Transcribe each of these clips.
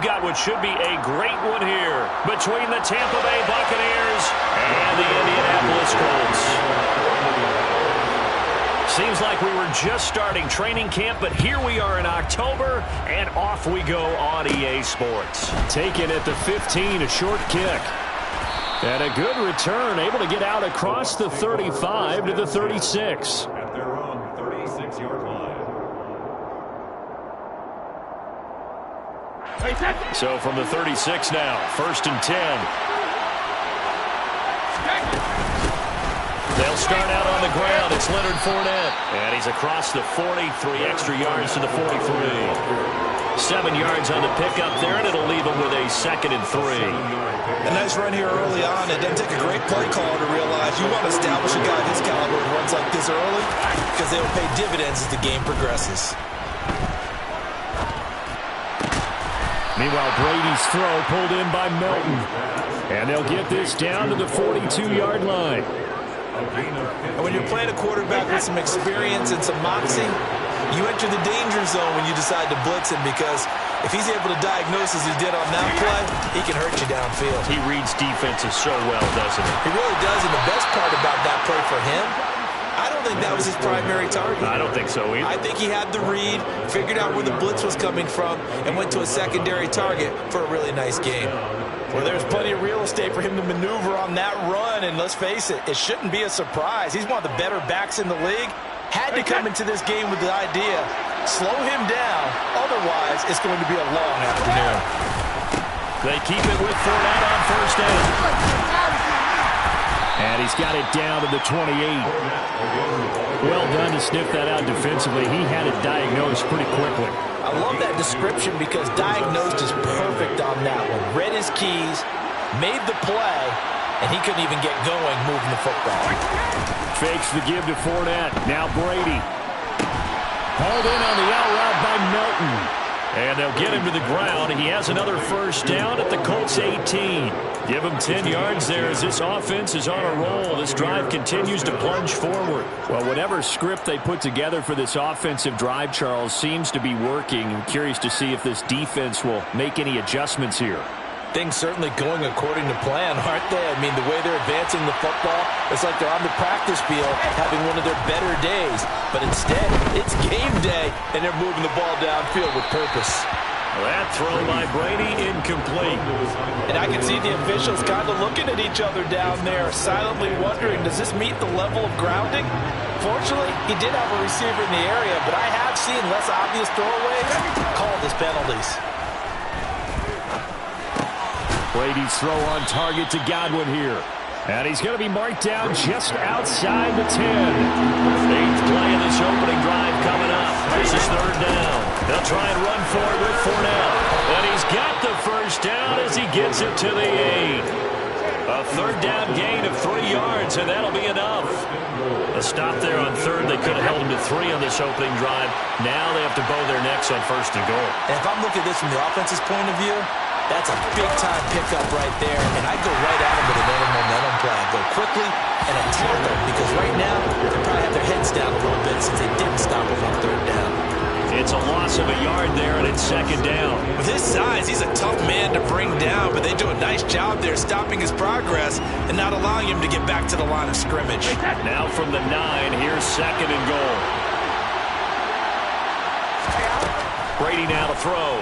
got what should be a great one here between the Tampa Bay Buccaneers and the Indianapolis Colts. Seems like we were just starting training camp, but here we are in October, and off we go on EA Sports. Taken at the 15, a short kick. And a good return, able to get out across the 35 to the 36. At their own 36-yard line. So from the 36 now, 1st and 10. They'll start out on the ground. It's Leonard Fournette. And he's across the 40, 3 extra yards to the 43. 7 yards on the pickup there, and it'll leave him with a 2nd and 3. A nice run here early on. It doesn't take a great play caller to realize you want to establish a guy of his caliber who runs like this early because they will pay dividends as the game progresses. Meanwhile, Brady's throw pulled in by Melton. And they'll get this down to the 42-yard line. And when you're playing a quarterback with some experience and some moxie, you enter the danger zone when you decide to blitz him, because if he's able to diagnose as he did on that play, he can hurt you downfield. He reads defenses so well, doesn't he? He really does, and the best part about that play for him, I don't think that was his primary target. I don't think so either. I think he had the read, figured out where the blitz was coming from, and went to a secondary target for a really nice game. Well, there's plenty of real estate for him to maneuver on that run, and let's face it, it shouldn't be a surprise. He's one of the better backs in the league. Had to come into this game with the idea, slow him down, otherwise it's going to be a long afternoon. They keep it with Fournette on 1st down. And he's got it down to the 28. Well done to sniff that out defensively. He had it diagnosed pretty quickly. I love that description because diagnosed is perfect on that one. Read his keys, made the play, and he couldn't even get going moving the football. Fakes the give to Fournette. Now Brady. Hauled in on the out route by Melton. And they'll get him to the ground. He has another 1st down at the Colts 18. Give him 10 yards there as this offense is on a roll. This drive continues to plunge forward. Well, whatever script they put together for this offensive drive, Charles, seems to be working. I'm curious to see if this defense will make any adjustments here. Things certainly going according to plan, aren't they? I mean, the way they're advancing the football, it's like they're on the practice field having one of their better days. But instead, it's game day, and they're moving the ball downfield with purpose. That throw by Brady incomplete. And I can see the officials kind of looking at each other down there, silently wondering, does this meet the level of grounding? Fortunately, he did have a receiver in the area, but I have seen less obvious throwaways called as penalties. Brady's throw on target to Godwin here. And he's going to be marked down just outside the 10. 8th play of this opening drive coming up. This is 3rd down. They'll try and run for it with Fournette. And he's got the 1st down as he gets it to the 8. A 3rd down gain of 3 yards, and that'll be enough. A stop there on 3rd. They could have held him to 3 on this opening drive. Now they have to bow their necks on 1st and goal. And if I'm looking at this from the offense's point of view, that's a big-time pickup right there, and I'd go right at him with another momentum play. I'd go quickly and attack them, because right now they probably have their heads down a little bit since they didn't stop him on 3rd down. It's a loss of a yard there, and it's 2nd down. With his size, he's a tough man to bring down, but they do a nice job there stopping his progress and not allowing him to get back to the line of scrimmage. Now from the 9, here's 2nd and goal. Brady now to throw.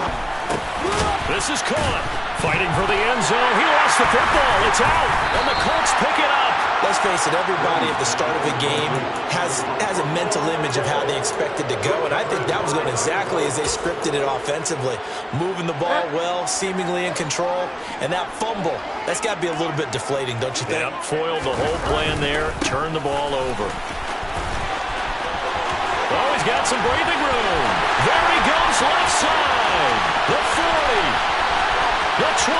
This is caught. Fighting for the end zone. He lost the football. It's out. And the Colts pick it up. Let's face it, everybody at the start of a game has a mental image of how they expect it to go, and I think that was going exactly as they scripted it offensively. Moving the ball well, seemingly in control, and that fumble, that's got to be a little bit deflating, don't you think? Yep, foiled the whole plan there. Turned the ball over. Oh, he's got some breathing room. There he goes, left side. The 40. The 20.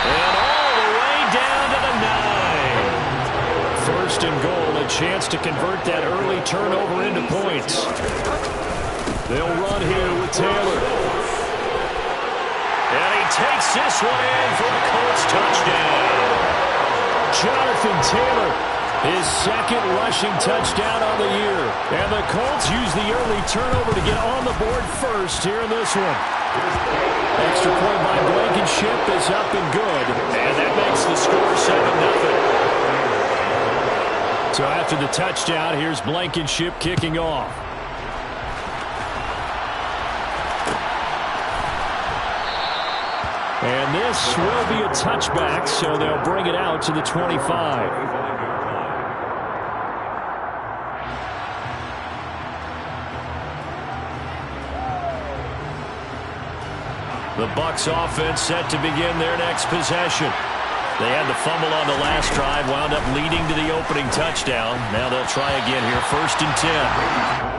And all the way down to the 9. 1st and goal, a chance to convert that early turnover into points. They'll run here with Taylor. And he takes this one in for a Colts touchdown. Jonathan Taylor, his 2nd rushing touchdown on the year. And the Colts use the early turnover to get on the board first here in this one. Extra point by Blankenship is up and good. And that makes the score 7-0. So after the touchdown, here's Blankenship kicking off. And this will be a touchback, so they'll bring it out to the 25. The Bucs offense set to begin their next possession. They had the fumble on the last drive, wound up leading to the opening touchdown. Now they'll try again here, 1st and 10.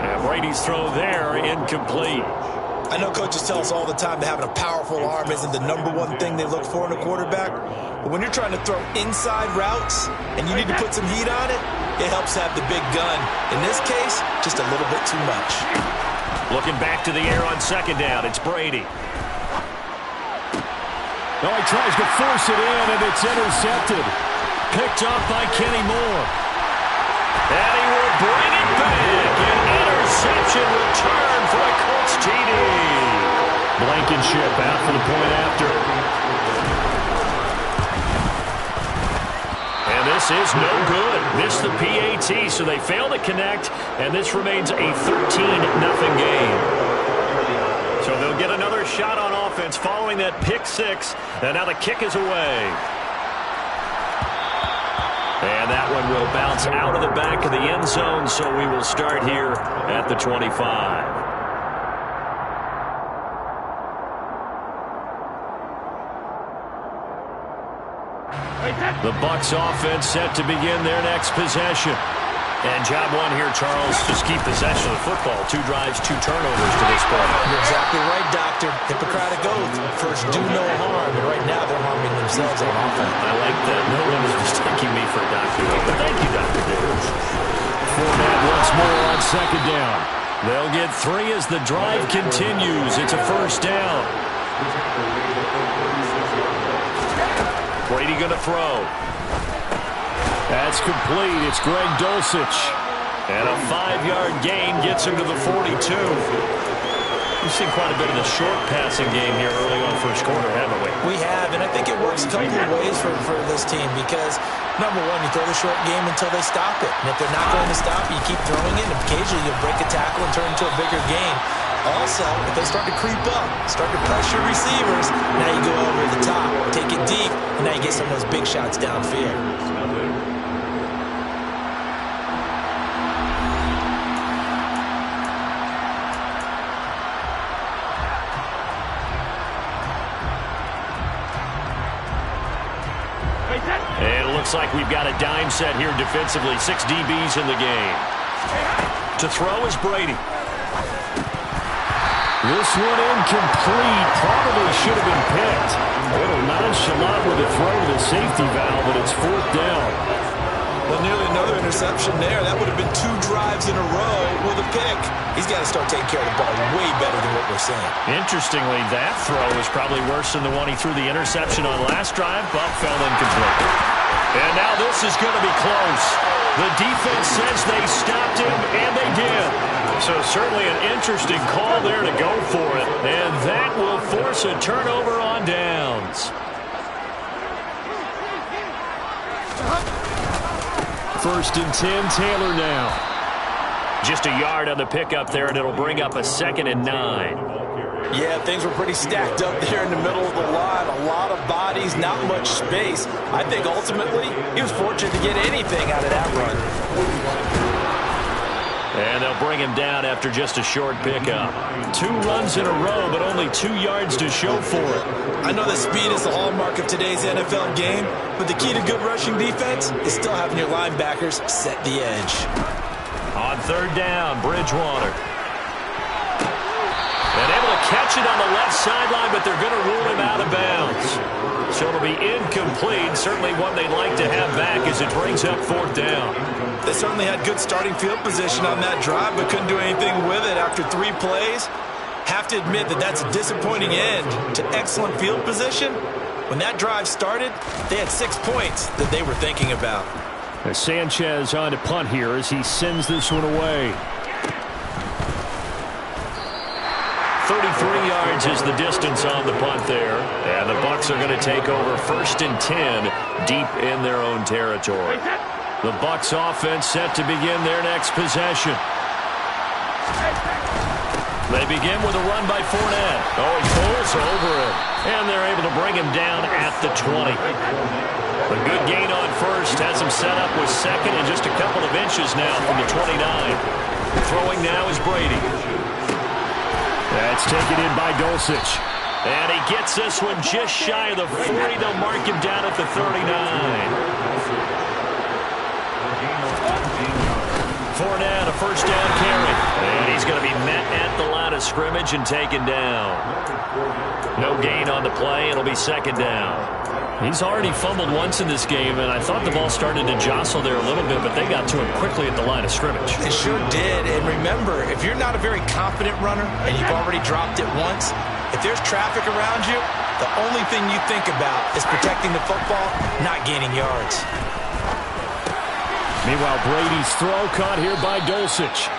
And Brady's throw there, incomplete. I know coaches tell us all the time that having a powerful arm isn't the #1 thing they look for in a quarterback. But when you're trying to throw inside routes and you need to put some heat on it, it helps have the big gun. In this case, just a little bit too much. Looking back to the air on 2nd down, it's Brady. Oh, he tries to force it in, and it's intercepted. Picked off by Kenny Moore. And he will bring it back. An interception return for a Colts TD. Blankenship out for the point after. And this is no good. Missed the PAT, so they fail to connect, and this remains a 13-0 game. So they'll get another shot on offense following that pick 6, and now the kick is away. And that one will bounce out of the back of the end zone, so we will start here at the 25. The Bucs offense set to begin their next possession. And job one here, Charles, just keep possession of the football. 2 drives, 2 turnovers to this point. You're exactly right, Doctor. Hippocratic oath. First, do no harm. And right now, they're harming themselves on offense. I like that. No one was mistaking me for a doctor. But thank you, Dr. Davis. Fournette once more on 2nd down. They'll get 3 as the drive continues. It's a 1st down. Brady going to throw. That's complete. It's Greg Dulcich. And a 5-yard gain gets him to the 42. We've seen quite a bit of the short passing game here early on 1st quarter, haven't we? We have, and I think it works a couple of ways for this team because, number one, you throw the short game until they stop it. And if they're not going to stop it, you keep throwing it, and occasionally you'll break a tackle and turn it into a bigger gain. Also, if they start to creep up, start to pressure receivers, now you go over the top, take it deep, and now you get some of those big shots downfield. And it looks like we've got a dime set here defensively. 6 DBs in the game. To throw is Brady. This one incomplete. Probably should have been picked. A little nonchalant with a throw to the safety valve, but it's 4th down. Well, nearly another interception there. That would have been 2 drives in a row with a pick. He's got to start taking care of the ball way better than what we're seeing. Interestingly, that throw is probably worse than the one he threw the interception on last drive, but fell incomplete. And now this is going to be close. The defense says they stopped him, and they did. So certainly an interesting call there to go for it. And that will force a turnover on downs. 1st and 10, Taylor now. Just a yard on the pickup there, and it'll bring up a 2nd and 9. Yeah, things were pretty stacked up there in the middle of the line. A lot of bodies, not much space. I think ultimately he was fortunate to get anything out of that run. And they'll bring him down after just a short pickup. 2 runs in a row, but only 2 yards to show for it. I know that speed is the hallmark of today's NFL game, but the key to good rushing defense is still having your linebackers set the edge. On 3rd down, Bridgewater. And able to catch it on the left sideline, but they're going to rule him out of bounds. So it'll be incomplete. Certainly one they'd like to have back as it brings up 4th down. They certainly had good starting field position on that drive, but couldn't do anything with it after 3 plays. Have to admit that that's a disappointing end to excellent field position. When that drive started, they had 6 points that they were thinking about. As Sanchez on to punt here as he sends this one away. 33-yard yards is the distance on the punt there. And the Bucs are going to take over 1st and 10 deep in their own territory. The Bucs offense set to begin their next possession. They begin with a run by Fournette. Oh, he pulls over it. And they're able to bring him down at the 20. A good gain on first has him set up with second and just a couple of inches now from the 29. Throwing now is Brady. That's taken in by Dulcich. And he gets this one just shy of the 40. They'll mark him down at the 39. Fournette, a first down carry. And he's going to be met at the line of scrimmage and taken down. No gain on the play. It'll be second down. He's already fumbled once in this game, and I thought the ball started to jostle there a little bit, but they got to him quickly at the line of scrimmage. It sure did. And remember, if you're not a very confident runner and you've already dropped it once, if there's traffic around you, the only thing you think about is protecting the football, not gaining yards. Meanwhile, Brady's throw caught here by Dulcich.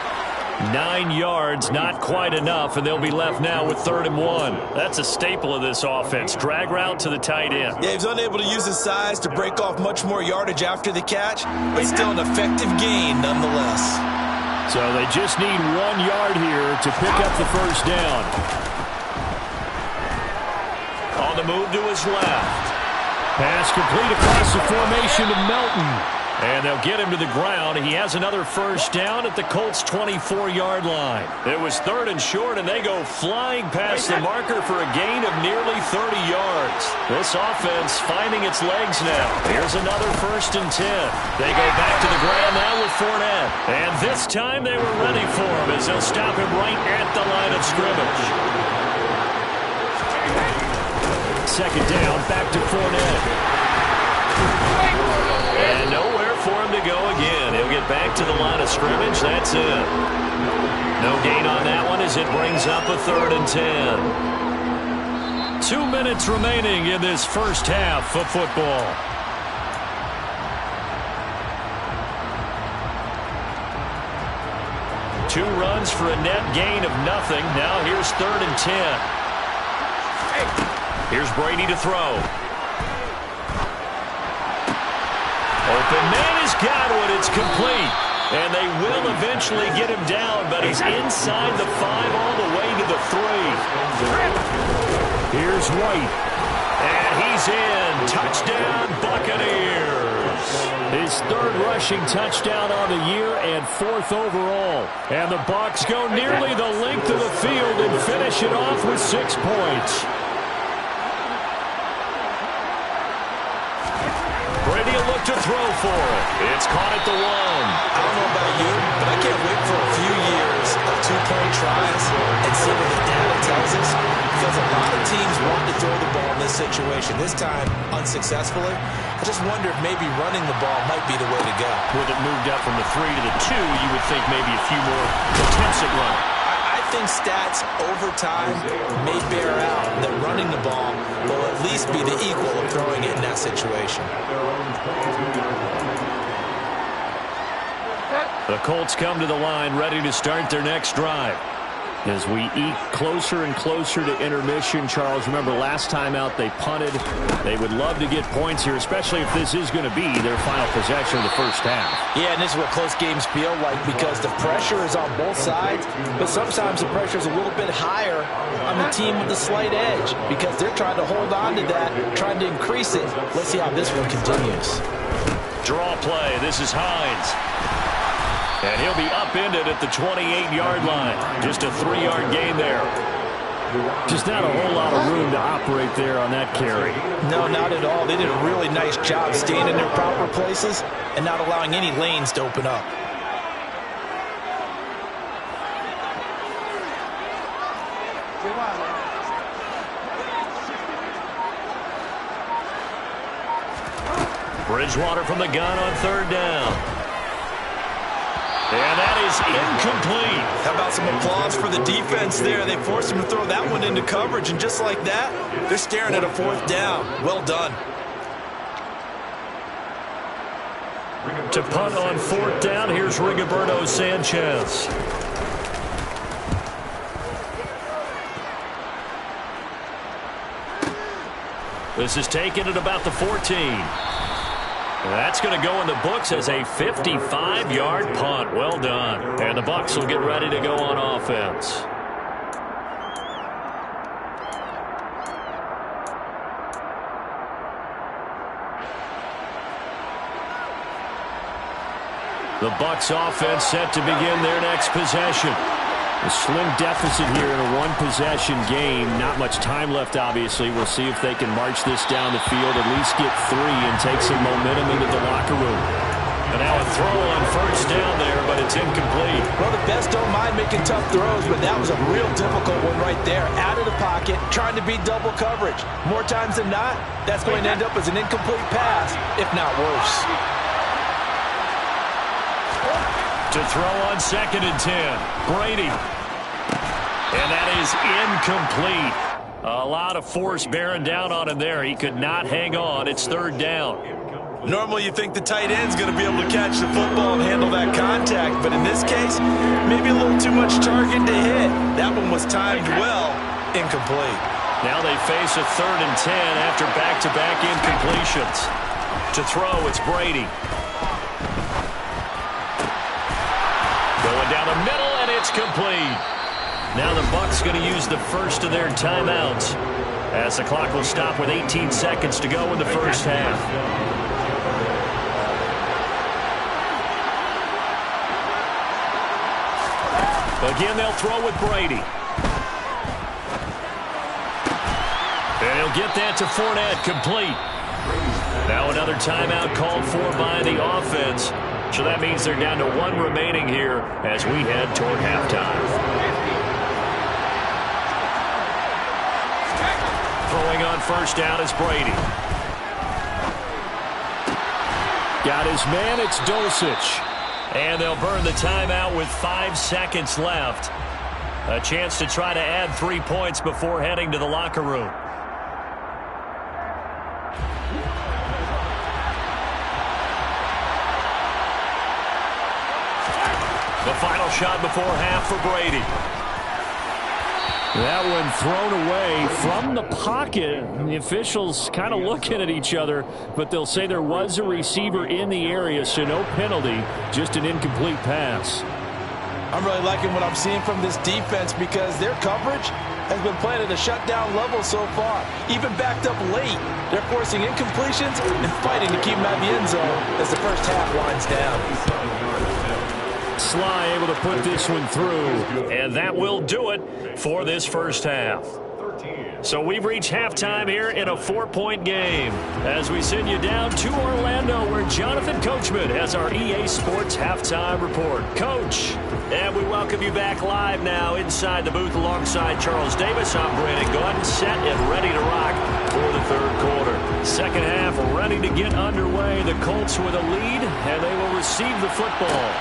9 yards, not quite enough, and they'll be left now with 3rd and 1. That's a staple of this offense. Drag route to the tight end. Yeah, he's unable to use his size to break off much more yardage after the catch, but still an effective gain nonetheless. So they just need 1 yard here to pick up the first down. On the move to his left. Pass complete across the formation to Melton. And they'll get him to the ground. He has another first down at the Colts' 24-yard line. It was 3rd and short, and they go flying past the marker for a gain of nearly 30 yards. This offense finding its legs now. Here's another 1st and 10. They go back to the ground now with Fournette. And this time they were ready for him as they'll stop him right at the line of scrimmage. Second down, back to Fournette. And nowhere for him to go again. He'll get back to the line of scrimmage. That's it. No gain on that one as it brings up a 3rd and 10. 2 minutes remaining in this first half of football. Two runs for a net gain of nothing. Now here's 3rd and 10. Here's Brady to throw. Open man has got one. It's complete. And they will eventually get him down, but he's inside the 5 all the way to the 3. Here's White. And he's in. Touchdown, Buccaneers. His 3rd rushing touchdown on the year and 4th overall. And the Bucs go nearly the length of the field and finish it off with 6 points. Brady will look to throw for it. It's caught at the 1. I don't know about you, but I can't wait for a few years of 2-point tries and see what the data tells us. Because a lot of teams want to throw the ball in this situation. This time, unsuccessfully. I just wonder if maybe running the ball might be the way to go. With it moved up from the 3 to the 2, you would think maybe a few more attempts at running. I think stats over time may bear out that running the ball will at least be the equal of throwing it in that situation. The Colts come to the line ready to start their next drive. As we eat closer and closer to intermission, Charles, remember last time out they punted. They would love to get points here, especially if this is going to be their final possession of the first half. Yeah, and this is what close games feel like because the pressure is on both sides, but sometimes the pressure is a little bit higher on the team with the slight edge because they're trying to hold on to that, trying to increase it. Let's see how this one continues. Draw play. This is Hines. And he'll be upended at the 28-yard line. Just a 3-yard gain there. Just not a whole lot of room to operate there on that carry. No, not at all. They did a really nice job staying in their proper places and not allowing any lanes to open up. Bridgewater from the gun on 3rd down. And that is incomplete. How about some applause for the defense there? They forced him to throw that one into coverage, and just like that, they're staring at a 4th down. Well done. To punt on 4th down, here's Rigoberto Sanchez. This is taken at about the 14. That's going to go in the books as a 55-yard punt. Well done. And the Bucs will get ready to go on offense. The Bucs offense set to begin their next possession. A slim deficit here in a one-possession game. Not much time left, obviously. We'll see if they can march this down the field, at least get 3 and take some momentum into the locker room. And now a throw on first down there, but it's incomplete. Well, the best don't mind making tough throws, but that was a real difficult one right there. Out of the pocket, trying to beat double coverage. More times than not, that's going to end up as an incomplete pass, if not worse. To throw on 2nd and 10. Brady. And that is incomplete. A lot of force bearing down on him there. He could not hang on. It's 3rd down. Normally you think the tight end's going to be able to catch the football and handle that contact, but in this case, maybe a little too much target to hit. That one was timed well. Incomplete. Now they face a 3rd and 10 after back-to-back incompletions. To throw, it's Brady. Going down the middle, and it's complete. Now the Bucs going to use the first of their timeouts as the clock will stop with 18 seconds to go in the first half. Again, they'll throw with Brady. And he'll get that to Fournette, complete. Now another timeout called for by the offense. So that means they're down to 1 remaining here as we head toward halftime. Throwing on first down is Brady. Got his man, it's Dulcich. And they'll burn the timeout with 5 seconds left. A chance to try to add 3 points before heading to the locker room. The final shot before half for Brady. That one thrown away from the pocket. The officials kind of looking at each other, but they'll say there was a receiver in the area, so no penalty, just an incomplete pass. I'm really liking what I'm seeing from this defense because their coverage has been playing at a shutdown level so far. Even backed up late, they're forcing incompletions and fighting to keep them out of the end zone as the first half winds down. Sly able to put this one through, and that will do it for this first half. So we've reached halftime here in a 4-point game as we send you down to Orlando where Jonathan Coachman has our EA Sports halftime report. Coach, and we welcome you back live now inside the booth alongside Charles Davis. I'm Brandon Gordon, set and ready to rock for the 3rd quarter. Second half ready to get underway. The Colts with a lead, and they will receive the football.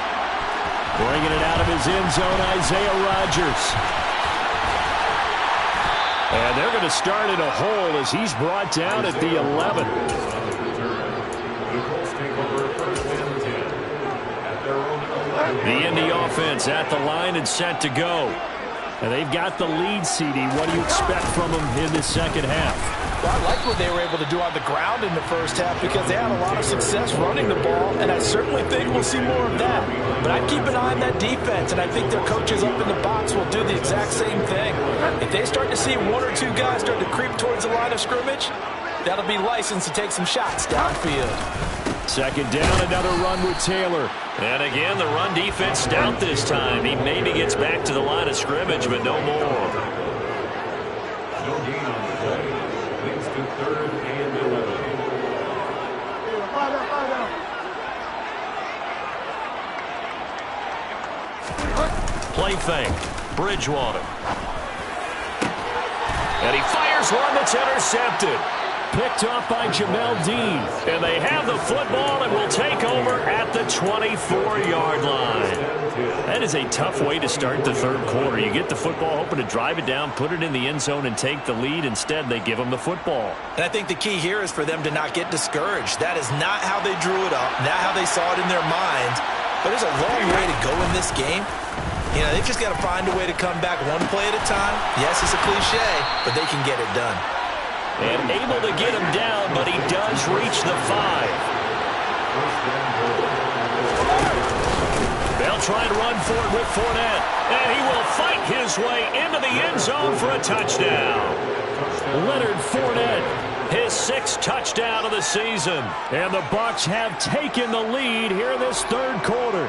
Bringing it out of his end zone, Isaiah Rodgers. And they're going to start in a hole as he's brought down at the 11. The Indy offense at the line and set to go. And they've got the lead, CD. What do you expect from them in the second half? Well, I like what they were able to do on the ground in the first half because they had a lot of success running the ball, and I certainly think we'll see more of that. But I'd keep an eye on that defense, and I think their coaches up in the box will do the exact same thing. If they start to see 1 or 2 guys start to creep towards the line of scrimmage, that'll be licensed to take some shots downfield. Second down, another run with Taylor. And again, the run defense stout this time. He maybe gets back to the line of scrimmage, but no more. Play fake. Bridgewater. And he fires one that's intercepted. Picked off by Jamel Dean. And they have the football and will take over at the 24-yard line. That is a tough way to start the 3rd quarter. You get the football, hoping to drive it down, put it in the end zone, and take the lead. Instead, they give them the football. And I think the key here is for them to not get discouraged. That is not how they drew it up, not how they saw it in their minds. But there's a long way to go in this game. You know, they've just got to find a way to come back one play at a time. Yes, it's a cliche, but they can get it done. And able to get him down, but he does reach the 5. They'll try and run for it with Fournette. And he will fight his way into the end zone for a touchdown. Leonard Fournette, his 6th touchdown of the season. And the Bucs have taken the lead here in this third quarter.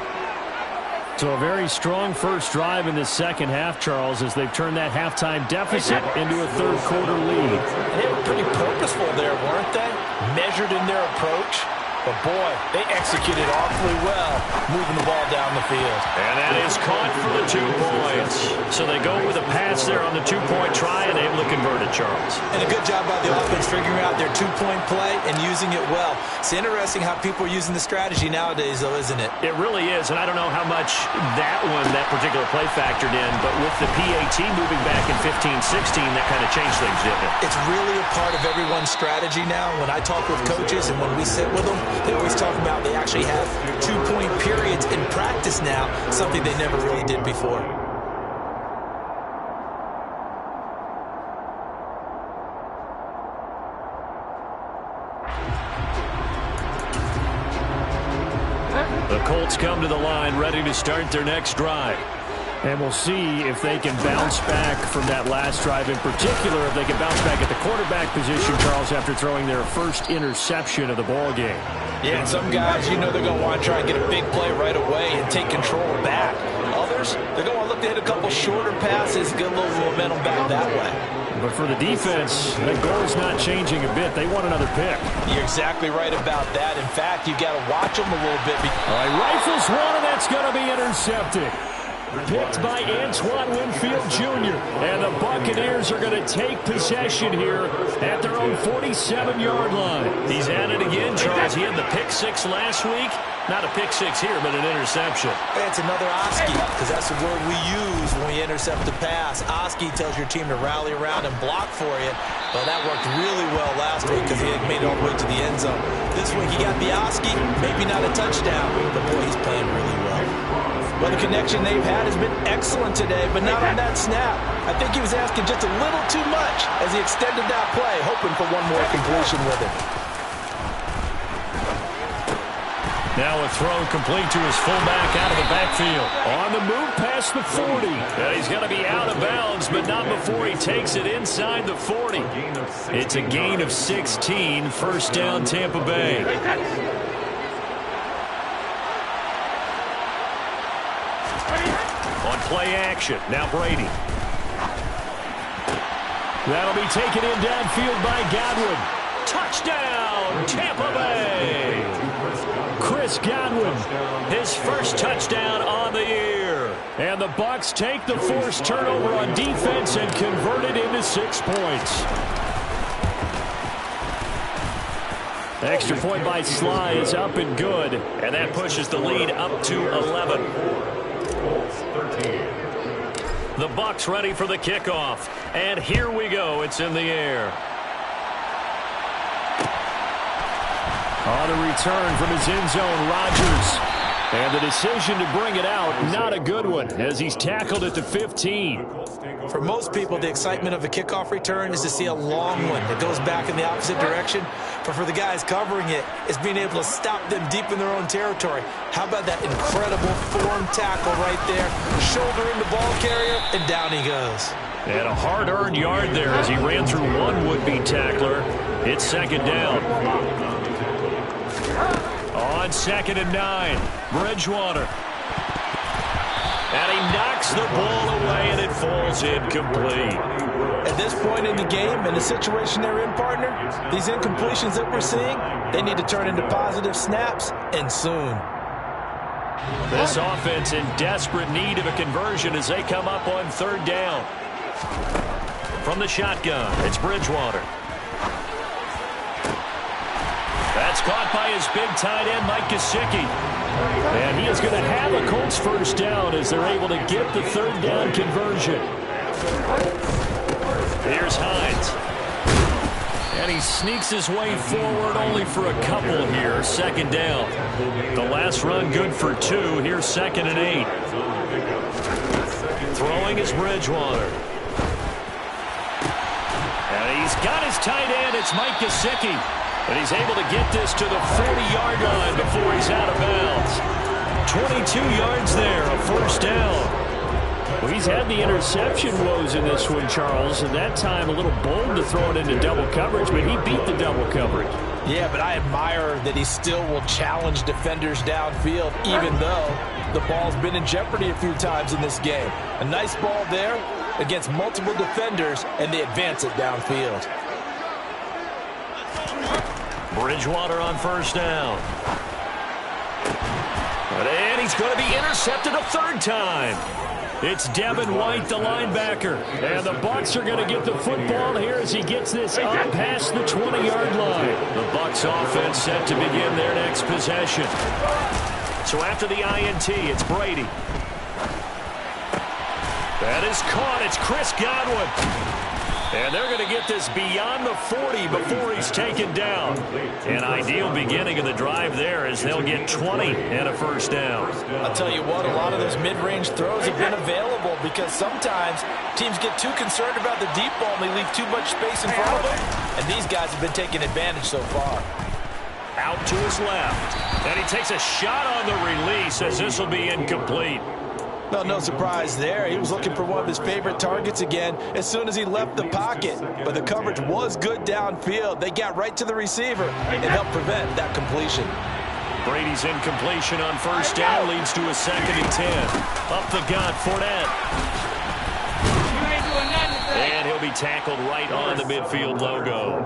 So a very strong first drive in the second half, Charles, as they've turned that halftime deficit into a third quarter lead. And they were pretty purposeful there, weren't they? Measured in their approach. But, boy, they executed awfully well, moving the ball down the field. And that is caught for the 2 points. So they go with a pass there on the 2-point try and able to convert it, Charles. And a good job by the offense figuring out their 2-point play and using it well. It's interesting how people are using the strategy nowadays, though, isn't it? It really is, and I don't know how much that particular play factored in, but with the PAT moving back in 15-16, that kind of changed things, didn't it? It's really a part of everyone's strategy now. When I talk with coaches and when we sit with them, they always talk about they actually have 2-point periods in practice now, something they never really did before. The Colts come to the line ready to start their next drive. And we'll see if they can bounce back from that last drive, in particular if they can bounce back at the quarterback position, Charles, after throwing their first interception of the ball game. Yeah, and some guys, you know they're going to want to try and get a big play right away and take control back. Others, they're going to look to hit a couple shorter passes, get a little momentum back that way. But for the defense, that goal is not changing a bit. They want another pick. You're exactly right about that. In fact, you've got to watch them a little bit. All right, rifles one, and that's going to be intercepted. Picked by Antoine Winfield Jr. And the Buccaneers are going to take possession here at their own 47-yard line. He's at it again, Charles. He had the pick 6 last week. Not a pick 6 here, but an interception. It's another Oski, because that's the word we use when we intercept a pass. Oski tells your team to rally around and block for you. Well, that worked really well last week because he had made it all the way to the end zone. This week he got the Oski, maybe not a touchdown, but boy, he's playing really well. Well, the connection they've had has been excellent today, but not on that snap. I think he was asking just a little too much as he extended that play, hoping for one more completion with it. Now a throw complete to his fullback out of the backfield. On the move past the 40. And he's going to be out of bounds, but not before he takes it inside the 40. It's a gain of 16, first down Tampa Bay. On play action, now Brady. That'll be taken in downfield by Godwin. Touchdown, Tampa Bay! Chris Godwin, his first touchdown on the year. And the Bucs take the forced turnover on defense and convert it into 6 points. Extra point by Sly is up and good. And that pushes the lead up to 11. The Bucs ready for the kickoff. And here we go. It's in the air. On the return from his end zone, Rodgers. And the decision to bring it out, not a good one, as he's tackled at the 15. For most people, the excitement of a kickoff return is to see a long one that goes back in the opposite direction. But for the guys covering it, it's being able to stop them deep in their own territory. How about that incredible form tackle right there? Shoulder in the ball carrier, and down he goes. And a hard-earned yard there as he ran through one would-be tackler. It's second down. On 2nd and 9, Bridgewater. And he knocks the ball away, and it falls incomplete. At this point in the game, and the situation they're in, partner, these incompletions that we're seeing, they need to turn into positive snaps, and soon. This offense in desperate need of a conversion as they come up on 3rd down. From the shotgun, it's Bridgewater. That's caught by his big tight end, Mike Gesicki. And he is going to have a Colts first down as they're able to get the 3rd down conversion. Here's Hines. And he sneaks his way forward only for a couple here. 2nd down. The last run good for 2. Here's 2nd and 8. Throwing is Bridgewater. And he's He's got his tight end. It's Mike Gesicki. And he's able to get this to the 40-yard line before he's out of bounds. 22 yards there, a first down. Well, he's had the interception woes in this one, Charles, and that time a little bold to throw it into double coverage, but he beat the double coverage. Yeah, but I admire that he still will challenge defenders downfield, even though the ball's been in jeopardy a few times in this game. A nice ball there against multiple defenders, and they advance it downfield. Bridgewater on first down. And he's going to be intercepted a third time. It's Devin White, the linebacker. And the Bucs are going to get the football here as he gets this up past the 20-yard line. The Bucs offense set to begin their next possession. So after the INT, it's Brady. That is caught. It's Chris Godwin. And they're going to get this beyond the 40 before he's taken down. An ideal beginning of the drive there as they'll get 20 and a first down. I'll tell you what, a lot of those mid-range throws have been available because sometimes teams get too concerned about the deep ball and they leave too much space in front of them. And these guys have been taking advantage so far. Out to his left. And he takes a shot on the release as this will be incomplete. Well, no surprise there. He was looking for one of his favorite targets again as soon as he left the pocket. But the coverage was good downfield. They got right to the receiver and helped prevent that completion. Brady's incompletion on first down leads to a 2nd and 10. Up the gut, Fournette. And he'll be tackled right on the midfield logo.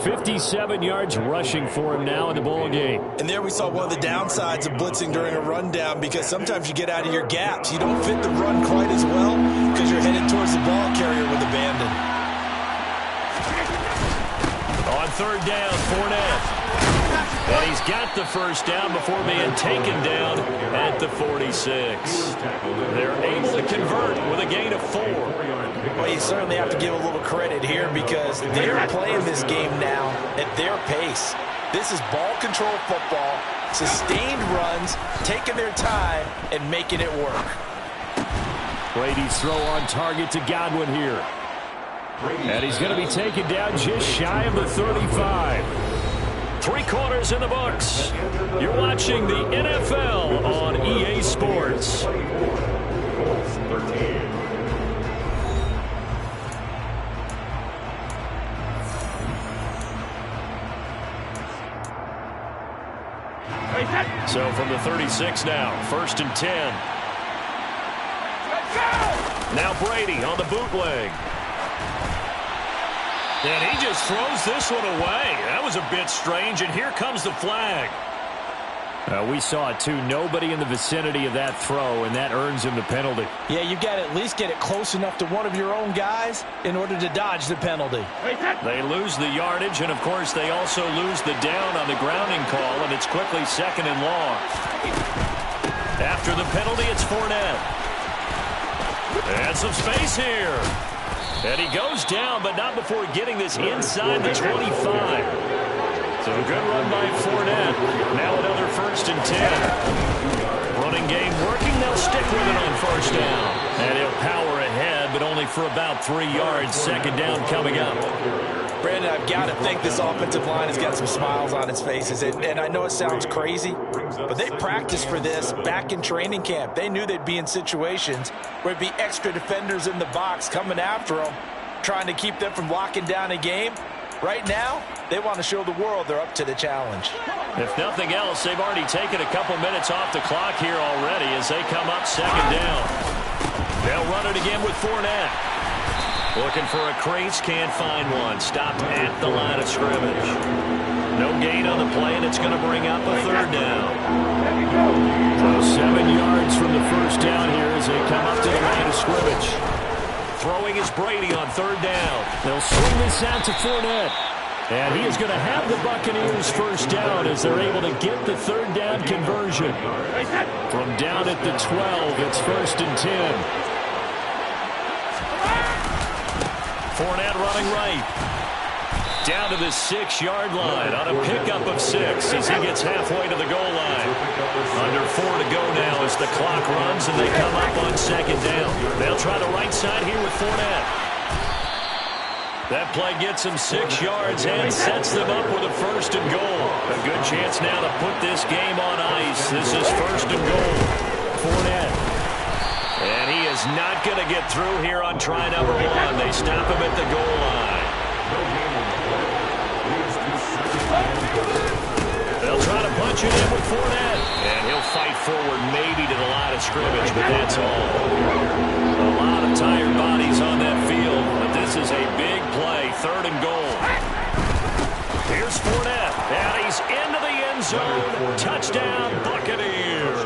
57 yards rushing for him now in the ball game. And there we saw one of the downsides of blitzing during a rundown because sometimes you get out of your gaps. You don't fit the run quite as well because you're headed towards the ball carrier with abandon. On third down, Fournette. And he's got the first down before being taken down at the 46. They're able to convert with a gain of 4. Well, you certainly have to give a little credit here because they're playing this game now at their pace. This is ball control football, sustained runs, taking their time, and making it work. Brady's throw on target to Godwin here. And he's going to be taken down just shy of the 35. 3 quarters in the books. You're watching the NFL on EA Sports. So from the 36 now, 1st and 10. Now Brady on the bootleg. And he just throws this one away. That was a bit strange, and here comes the flag. We saw it, too. Nobody in the vicinity of that throw, and that earns him the penalty. Yeah, you got to at least get it close enough to one of your own guys in order to dodge the penalty. They lose the yardage, and, of course, they also lose the down on the grounding call, and it's quickly 2nd and long. After the penalty, it's Fournette. And some space here. And he goes down, but not before getting this inside the 25. So a good run by Fournette. Now another 1st and 10. Running game working. They'll stick with it on first down. And he'll power ahead, but only for about 3 yards. 2nd down coming up. Brandon, I've got to think this offensive line has got some smiles on its faces. And I know it sounds crazy, but they practiced for this back in training camp. They knew they'd be in situations where it'd be extra defenders in the box coming after them, trying to keep them from locking down a game. Right now, they want to show the world they're up to the challenge. If nothing else, they've already taken a couple minutes off the clock here already as they come up 2nd down. They'll run it again with Fournette. Looking for a crease, can't find one. Stopped at the line of scrimmage. No gain on the play, and it's going to bring up a 3rd down. So 7 yards from the first down here as they come up to the line of scrimmage. Throwing is Brady on 3rd down. They'll swing this out to Fournette. And he is going to have the Buccaneers first down as they're able to get the 3rd down conversion. From down at the 12, it's 1st and 10. Fournette running right. Down to the 6-yard line on a pickup of 6 as he gets halfway to the goal line. Under 4 to go now as the clock runs and they come up on 2nd down. They'll try the right side here with Fournette. That play gets him 6 yards and sets them up with a 1st and goal. A good chance now to put this game on ice. This is 1st and goal. Fournette. And he is not going to get through here on try number 1. They stop him at the goal line. They'll try to punch it in with Fournette. And he'll fight forward maybe to the line of scrimmage, but that's all. A lot of tired bodies on that field, but this is a big play. 3rd and goal. Here's Fournette. And he's into the end zone. Touchdown, Buccaneers.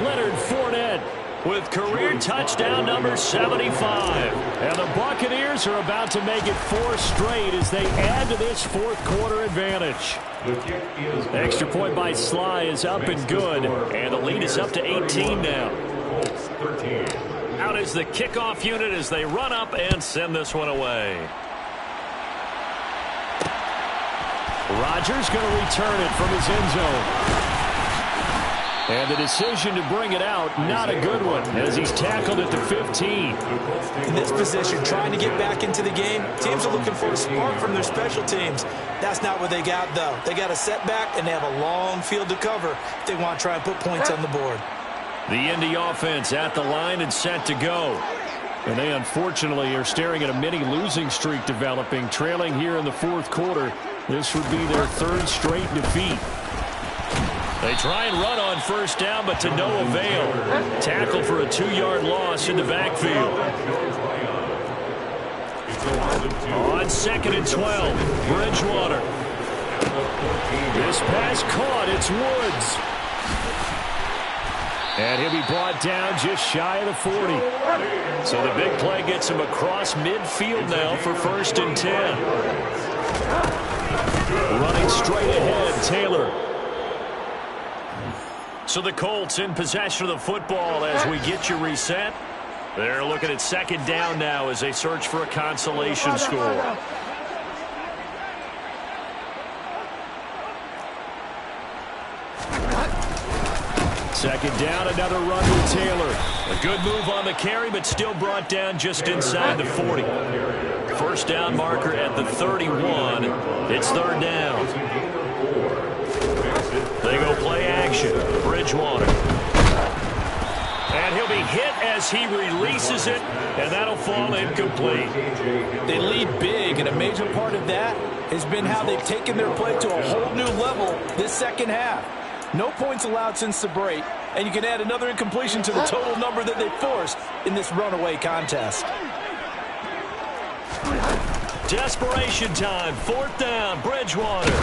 Leonard Fournette with career touchdown number 75. And the Buccaneers are about to make it 4 straight as they add to this 4th quarter advantage. Extra point by Sly is up and good. And the lead is up to 18 now. Out is the kickoff unit as they run up and send this one away. Rodgers going to return it from his end zone. And the decision to bring it out, not a good one, as he's tackled at the 15. In this position, trying to get back into the game, teams are looking for a spark from their special teams. That's not what they got, though. They got a setback, and they have a long field to cover if they want to try and put points on the board. The Indy offense at the line and set to go. And they unfortunately are staring at a mini losing streak developing, trailing here in the 4th quarter. This would be their 3rd straight defeat. They try and run on 1st down, but to no avail. Tackle for a 2-yard loss in the backfield. On 2nd and 12, Bridgewater. This pass caught. It's Woods. And he'll be brought down just shy of the 40. So the big play gets him across midfield now for 1st and 10. Running straight ahead, Taylor. So the Colts in possession of the football as we get you reset. They're looking at 2nd down now as they search for a consolation score. Second down, another run with Taylor. A good move on the carry, but still brought down just inside the 40. 1st down marker at the 31. It's 3rd down. They go play action. Bridgewater. And he'll be hit as he releases it, and that'll fall incomplete. They lead big, and a major part of that has been how they've taken their play to a whole new level this 2nd half. No points allowed since the break, and you can add another incompletion to the total number that they forced in this runaway contest. Desperation time. 4th down. Bridgewater.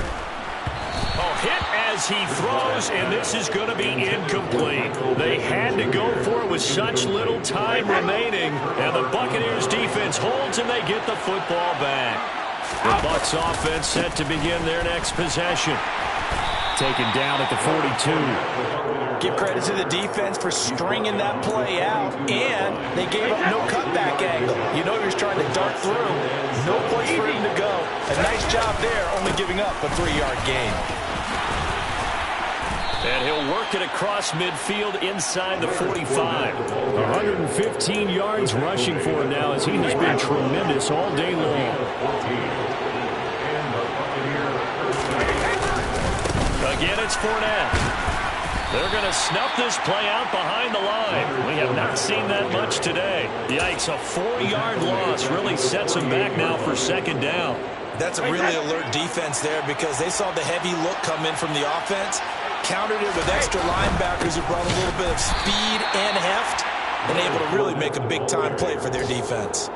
Oh, hit as he throws, and this is going to be incomplete. They had to go for it with such little time remaining, and the Buccaneers defense holds, and they get the football back. The Bucs offense set to begin their next possession. Taken down at the 42. Give credit to the defense for stringing that play out, and they gave up no cutback angle. You know he was trying to dart through. No place for him to go. A nice job there, only giving up a 3-yard gain. And he'll work it across midfield inside the 45. 115 yards rushing for him now as he has been tremendous all day long. Again, it's Fournette. They're going to snuff this play out behind the line. We have not seen that much today. Yikes, a 4-yard loss really sets them back now for 2nd down. That's a really alert defense there because they saw the heavy look come in from the offense, countered it with extra linebackers who brought a little bit of speed and heft, and able to really make a big-time play for their defense.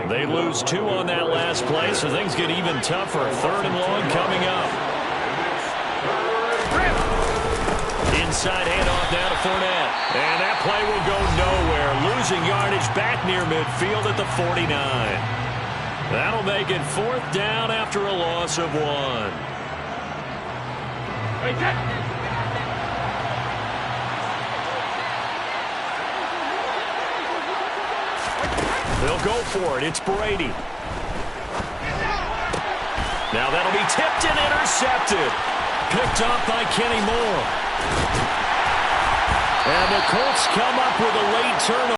They lose 2 on that last play, so things get even tougher. 3rd and long coming up. Inside handoff now to Fournette. And that play will go nowhere. Losing yardage back near midfield at the 49. That'll make it 4th down after a loss of 1. They'll go for it. It's Brady. Now that'll be tipped and intercepted. Picked off by Kenny Moore. And the Colts come up with a late turnover.